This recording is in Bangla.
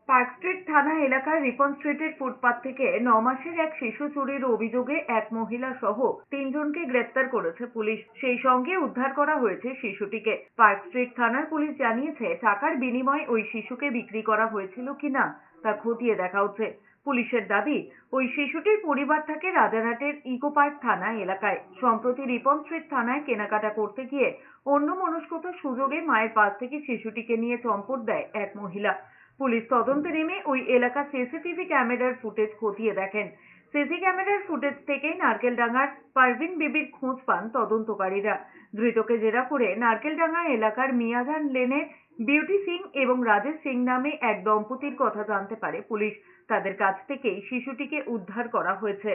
পার্ক স্ট্রিট থানা এলাকার রিপন স্ট্রিটের ফুটপাত থেকে 9 মাসের এক শিশু চুরির অভিযোগে এক মহিলা সহ 3 জনকে গ্রেপ্তার করেছে পুলিশ। সেই সঙ্গে উদ্ধার করা হয়েছে শিশুটিকে। পার্ক স্ট্রিট থানার পুলিশ জানিয়েছে, টাকার বিনিময়ে ওই শিশুকে বিক্রি করা হয়েছিল কিনা তা খতিয়ে দেখা হচ্ছে। পুলিশের দাবি, ওই শিশুটির পরিবার থাকে রাজারহাটের ইকো পার্ক থানা এলাকায়। সম্প্রতি রিপন স্ট্রিট থানায় কেনাকাটা করতে গিয়ে অন্যমনস্কতার সুযোগে মায়ের পাশ থেকে শিশুটিকে নিয়ে চম্পট দেয় এক মহিলা। পুলিশ তদন্তে নেমে ওই এলাকার সিসিটিভি ক্যামেরার ফুটেজ খতিয়ে দেখেন। সিসি ক্যামেরার ফুটেজ থেকে নারকেলডাঙ্গার পারভিন বিবির খোঁজ পান তদন্তকারীরা। ধৃতকে জেরা করে নারকেলডাঙ্গা এলাকার মিয়াজান লেনের বিউটি সিং এবং রাজেশ সিং নামে এক দম্পতির কথা জানতে পারে পুলিশ। তাদের কাছ থেকেই শিশুটিকে উদ্ধার করা হয়েছে।